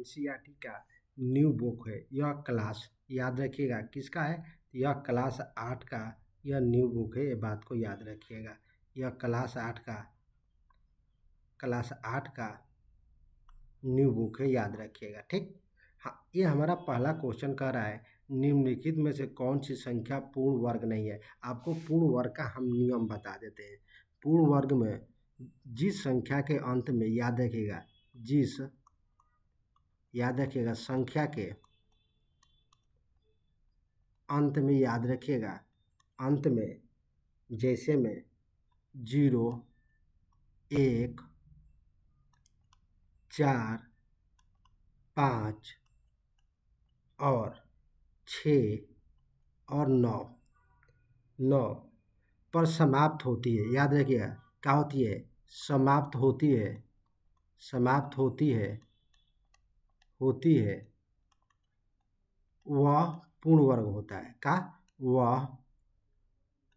NCERT का new book है। यह क्लास, याद रखिएगा किसका है, यह क्लास 8 का यह न्यू बुक है, ये बात को याद रखिएगा। यह क्लास 8 का न्यू बुक है, याद रखिएगा। ठीक, हाँ, ये हमारा पहला क्वेश्चन कह रहा है निम्नलिखित में से कौन सी संख्या पूर्ण वर्ग नहीं है। आपको पूर्ण वर्ग का हम नियम बता देते हैं। पूर्ण वर्ग में जिस संख्या के अंत में, याद रखिएगा संख्या के अंत में, याद रखिएगा अंत में, जैसे में 0, 1, 4, 5 और 6 और 9 पर समाप्त होती है। याद रखिएगा क्या होती है, समाप्त होती है, वह पूर्ण वर्ग होता है। का वह,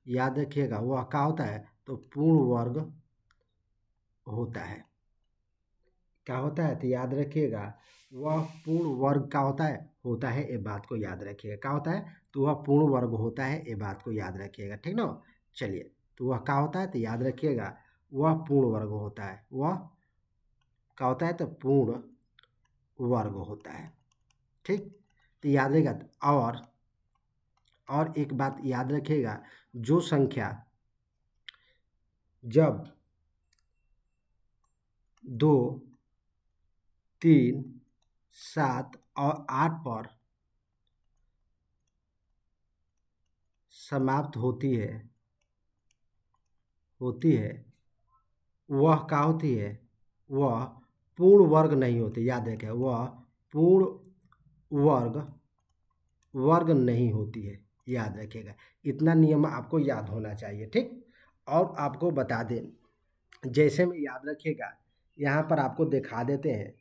याद रखिएगा वह क्या होता है, तो पूर्ण वर्ग होता है। क्या होता है, तो याद रखिएगा वह पूर्ण वर्ग का होता है, ये बात को याद रखिएगा। क्या होता है, तो वह पूर्ण वर्ग होता है, ये बात को याद रखिएगा। ठीक ना, चलिए, तो वह क्या होता है, तो याद रखिएगा वह पूर्ण वर्ग होता है। वह क्या होता है, तो पूर्ण वर्ग होता है। ठीक, तो याद रखिएगा। और एक बात याद रखिएगा, जो संख्या जब 2, 3, 7 और 8 पर समाप्त होती है वह क्या होती है, वह पूर्ण वर्ग नहीं होती। याद रखें, वह पूर्ण वर्ग नहीं होती है, याद रखिएगा। इतना नियम आपको याद होना चाहिए। ठीक, और आपको बता दें, जैसे में याद रखिएगा यहाँ पर आपको दिखा देते हैं,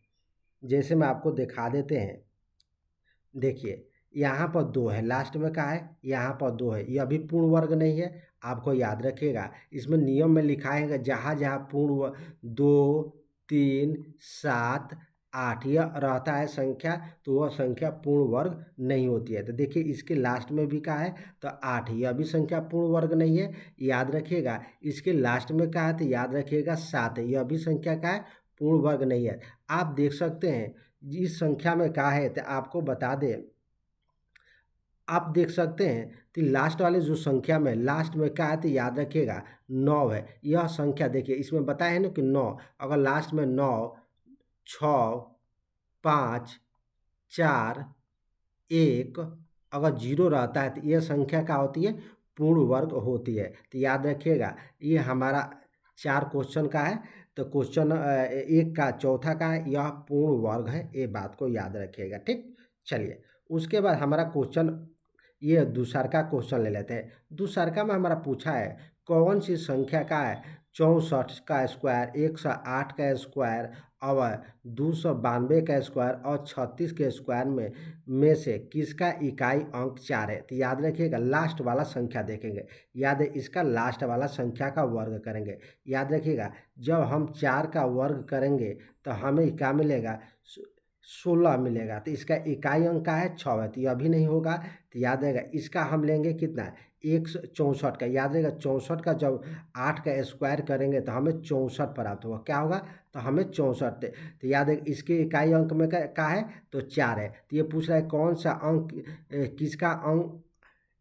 जैसे में आपको दिखा देते हैं, देखिए यहाँ पर 2 है, लास्ट में क्या है, यहाँ पर 2 है, यह भी पूर्ण वर्ग नहीं है। आपको याद रखिएगा इसमें नियम में लिखा है जहाँ जहाँ पूर्ण 2, 3, 7, 8 यह रहता है संख्या, तो वह संख्या पूर्ण वर्ग नहीं होती है। तो देखिए इसके लास्ट में भी क्या है, तो 8, यह भी संख्या पूर्ण वर्ग नहीं है, याद रखिएगा। इसके लास्ट में क्या है, तो याद रखिएगा 7 है, यह भी संख्या का है, पूर्ण वर्ग नहीं है। आप देख सकते हैं इस संख्या में क्या है, तो आपको बता दें, आप देख सकते हैं कि लास्ट वाले जो संख्या में लास्ट में क्या है, तो याद रखिएगा 9 है। यह संख्या देखिए इसमें बताया है ना कि 9, अगर लास्ट में 9, 6, 5, 4, 1 अगर 0 रहता है, तो यह संख्या क्या होती है, पूर्ण वर्ग होती है। तो याद रखिएगा ये हमारा 4 क्वेश्चन का है, तो क्वेश्चन 1 का चौथा का है, यह पूर्ण वर्ग है, ये बात को याद रखिएगा। ठीक, चलिए उसके बाद हमारा क्वेश्चन, ये दूसरा क्वेश्चन ले लेते हैं। दूसरा में हमारा पूछा है कौन सी संख्या का है 64 का स्क्वायर, 108 का स्क्वायर और 292 का स्क्वायर और 36 के स्क्वायर में से किसका इकाई अंक 4 है। तो याद रखिएगा लास्ट वाला संख्या देखेंगे, याद है इसका लास्ट वाला संख्या का वर्ग करेंगे। याद रखिएगा जब हम 4 का वर्ग करेंगे तो हमें क्या मिलेगा, 16 मिलेगा। तो इसका इकाई अंक का है 6 है, तो यह भी नहीं होगा। तो याद रहेगा इसका हम लेंगे कितना, 164 का। याद रहेगा 64 का जब 8 का स्क्वायर करेंगे तो हमें 64 प्राप्त होगा। क्या होगा, तो हमें 64। तो याद है इसके इकाई अंक में क्या है, तो 4 है। तो ये पूछ रहा है कौन सा अंक, किसका अंक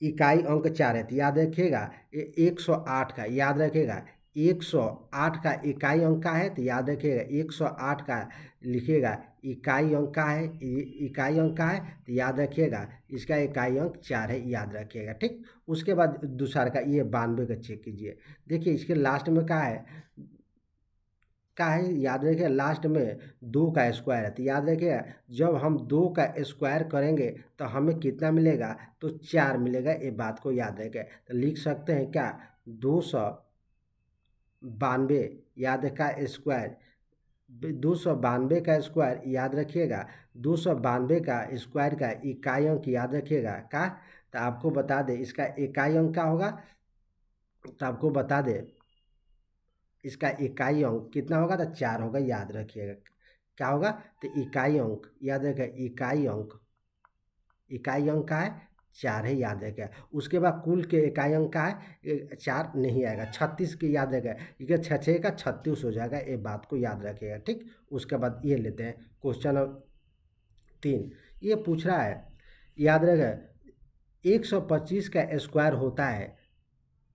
इकाई अंक 4 है। तो याद रखिएगा 108 का, याद रखिएगा 108 का इकाई अंक का है। तो याद रखिएगा 108 का लिखिएगा इकाई अंक का है, इकाई अंक का है। तो याद रखिएगा इसका इकाई अंक 4 है, याद रखिएगा। ठीक, उसके बाद दूसरा का ये 92 का चेक कीजिए। देखिए इसके लास्ट में क्या है, याद रखिए लास्ट में 2 का स्क्वायर है। तो याद रखिएगा जब हम 2 का स्क्वायर करेंगे तो हमें कितना मिलेगा, तो 4 मिलेगा, ये बात को याद रखें। तो लिख सकते हैं क्या, 292 याद का स्क्वायर, 292 का स्क्वायर, याद रखिएगा 292 का स्क्वायर का इकाई अंक याद रखिएगा का। तो आपको बता दें इसका इकाई अंक क्या होगा, तो आपको बता दें इसका इकाई अंक कितना होगा, तो 4 होगा, याद रखिएगा क्या होगा? तो इकाई अंक याद रखेगा, इकाई अंक का है 4 है, याद रखेगा। उसके बाद कुल के इकाई अंक का है 4 नहीं आएगा, 36 की याद रखेगा, क्योंकि 6 का 36 हो जाएगा, ये बात को याद रखिएगा, ठीक। उसके बाद ये लेते हैं क्वेश्चन 3। ये पूछ रहा है, याद रखेगा, 125 का स्क्वायर होता है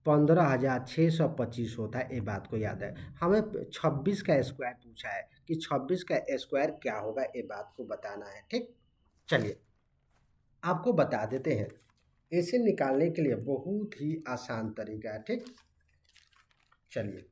15,625 होता है, ये बात को याद है। हमें 26 का स्क्वायर पूछा है कि 26 का स्क्वायर क्या होगा, ये बात को बताना है, ठीक। चलिए आपको बता देते हैं, इसे निकालने के लिए बहुत ही आसान तरीका है, ठीक। चलिए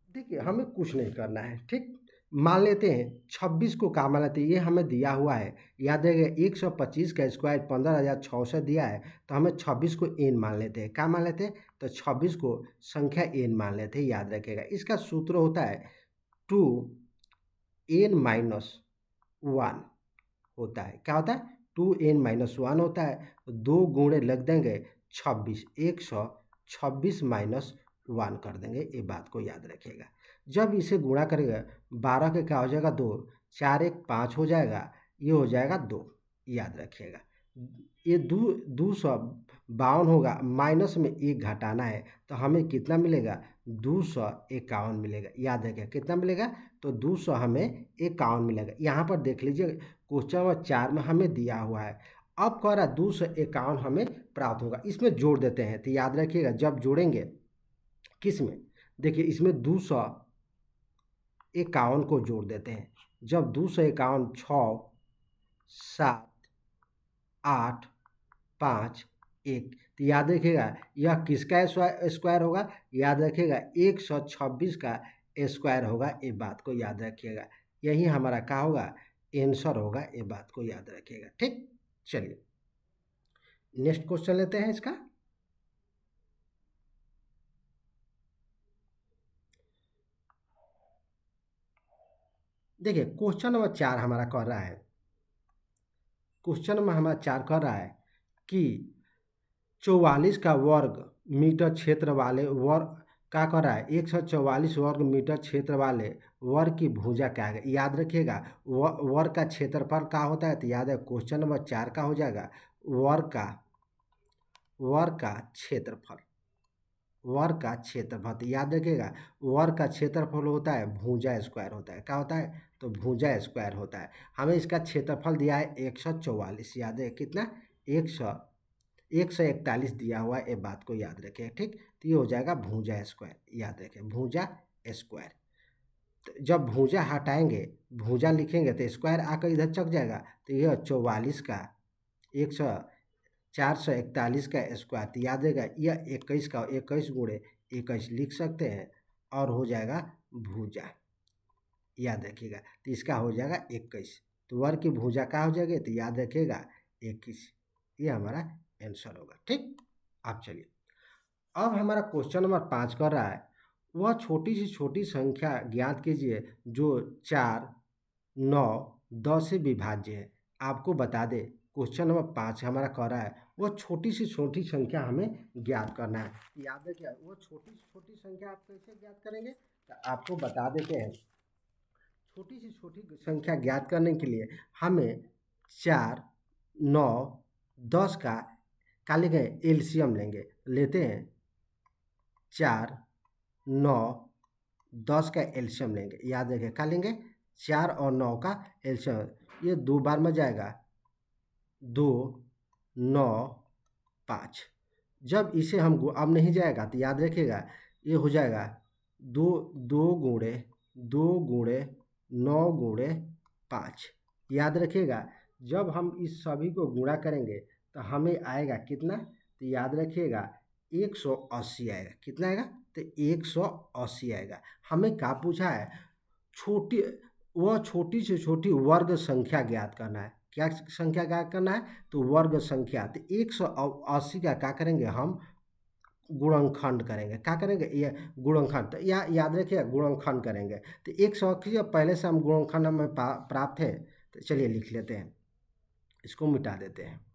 देखिए, हमें कुछ नहीं करना है, ठीक। मान लेते हैं 26 को क्या मान लेते हैं, ये हमें दिया हुआ है, याद रखिएगा 125 का स्क्वायर 15,600 दिया है, तो हमें 26 को एन मान लेते हैं। क्या मान लेते हैं? तो 26 को संख्या एन मान लेते हैं, याद रखिएगा। इसका सूत्र होता है 2n-1 होता है। क्या होता है? 2n-1 होता है। 2 गुणे लग देंगे 26, 126 माइनस 1 कर देंगे, ये बात को याद रखिएगा। जब इसे गुणा करेगा 12 के क्या हो जाएगा 2, 4 1 5 हो जाएगा, ये हो जाएगा 2, याद रखिएगा। ये 252 होगा, माइनस में 1 घटाना है, तो हमें कितना मिलेगा? 251 मिलेगा, याद रखिएगा। कितना मिलेगा? तो 200 हमें 51 मिलेगा। यहाँ पर देख लीजिए क्वेश्चन नंबर 4 में हमें दिया हुआ है। अब कह रहा है 251 हमें प्राप्त होगा, इसमें जोड़ देते हैं। तो याद रखिएगा जब जोड़ेंगे किस में, देखिए इसमें 251 को जोड़ देते हैं। जब 251 6 7 8 5 1, तो याद रखिएगा यह किसका स्क्वायर होगा? याद रखिएगा 126 का स्क्वायर होगा, ये बात को याद रखिएगा। यही हमारा क्या होगा? आंसर होगा, ये बात को याद रखिएगा, ठीक। चलिए नेक्स्ट क्वेश्चन लेते हैं इसका। देखिए क्वेश्चन नंबर 4 हमारा कह रहा है, क्वेश्चन नंबर हमारा 4 कह रहा है कि 44 का वर्ग मीटर क्षेत्र वाले वर्ग क्या कर रहा है, 144 वर्ग मीटर क्षेत्र वाले वर्ग की भुजा क्या है? याद रखिएगा वर्ग का क्षेत्रफल क्या होता है, तो याद है क्वेश्चन नंबर 4 का हो जाएगा वर्ग का क्षेत्रफल, वर्ग का क्षेत्रफल। तो याद रखिएगा वर्ग का क्षेत्रफल होता है भुजा स्क्वायर होता है। क्या होता है? तो भुजा स्क्वायर होता है। हमें इसका क्षेत्रफल दिया है 144, याद है कितना? 141 दिया हुआ है, ये बात को याद रखें, ठीक। तो ये हो जाएगा भुजा स्क्वायर, याद रखें भुजा स्क्वायर। तो जब भुजा हटाएंगे, भुजा लिखेंगे तो स्क्वायर आकर इधर चक जाएगा, तो यह 44 का 441 का स्क्वायर, तो याद रहेगा यह 21 का 21 गुणे 21 लिख सकते हैं, और हो जाएगा भुजा, याद रखिएगा। तो इसका हो जाएगा 21, तो वर्ग की भुजा क्या हो जाएगी? तो याद रखिएगा 21, ये हमारा आंसर होगा, ठीक। आप चलिए अब हमारा क्वेश्चन नंबर 5 कर रहा है, वह छोटी से छोटी संख्या ज्ञात कीजिए जो 4 9 10 से विभाज्य है। आपको बता दे क्वेश्चन नंबर 5 हमारा कह रहा है वह छोटी से छोटी संख्या हमें ज्ञात करना है। याद है क्या वो छोटी से छोटी संख्या आप कैसे ज्ञात करेंगे? तो आपको बता देते हैं, छोटी से छोटी संख्या ज्ञात करने के लिए हमें 4 9 10 का लेंगे एलसीएम लेंगे, लेते हैं 4 9 10 का एलसीएम लेंगे। याद रखिए क्या लेंगे? 4 और 9 का एलसीएम, ये 2 बार में जाएगा 2 9 5। जब इसे हम अब नहीं जाएगा तो याद रखिएगा ये हो जाएगा 2 2 गुणे 9 गुणे 5। याद रखिएगा जब हम इस सभी को गुणा करेंगे तो हमें आएगा कितना? तो याद रखिएगा 180 आएगा। कितना आएगा? तो 180 आएगा। हमें क्या पूछा है? छोटी वह छोटी से छोटी वर्ग संख्या ज्ञात करना है। क्या संख्या ज्ञात करना है? तो वर्ग संख्या। तो 180 का क्या करेंगे हम? गुणनखंड करेंगे। क्या करेंगे? ये गुणनखंड। तो याद रखिए गुणनखंड करेंगे। तो 180 पहले से हम गुणनखंड में प्राप्त है, तो चलिए लिख लेते हैं, इसको मिटा देते हैं,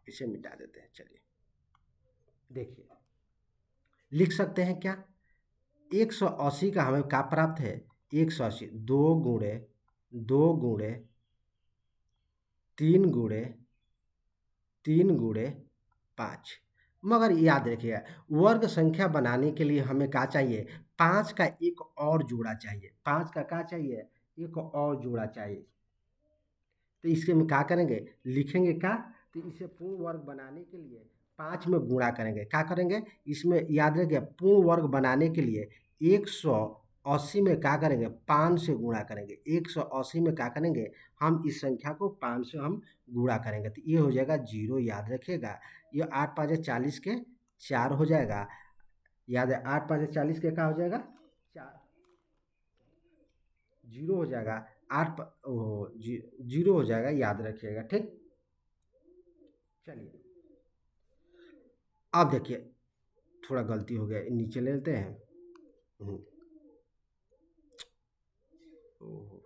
इसे मिटा देते हैं। चलिए देखिए लिख सकते हैं क्या? 180 का हमें क्या प्राप्त है? 180 दो गुणे तीन गुणे 5। मगर याद रखिएगा, वर्ग संख्या बनाने के लिए हमें क्या चाहिए? 5 का एक और जोड़ा चाहिए। 5 का क्या चाहिए? एक और जोड़ा चाहिए। तो इसके हम क्या करेंगे? लिखेंगे क्या? तो इसे पूर्ण वर्ग बनाने के लिए 5 में गुणा करेंगे। क्या करेंगे? इसमें याद रखिए, पूर्ण वर्ग बनाने के लिए 180 में क्या करेंगे? 5 से गुणा करेंगे। 180 में क्या करेंगे? हम इस संख्या को 5 से हम गुणा करेंगे, तो ये हो जाएगा 0। याद रखिएगा, ये 8 5 40 के 4 हो जाएगा। याद है, 8 5 40 के क्या हो जाएगा? 4। 0 हो जाएगा। 0 हो जाएगा, याद रखिएगा। ठीक, चलिए अब देखिए, थोड़ा गलती हो गया, नीचे ले लेते हैं। हम्म, ओहो,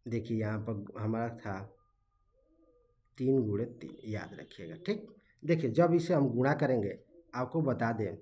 देखिए यहाँ पर हमारा था 3 गुणे 3, याद रखिएगा। ठीक, देखिए जब इसे हम गुणा करेंगे, आपको बता दें,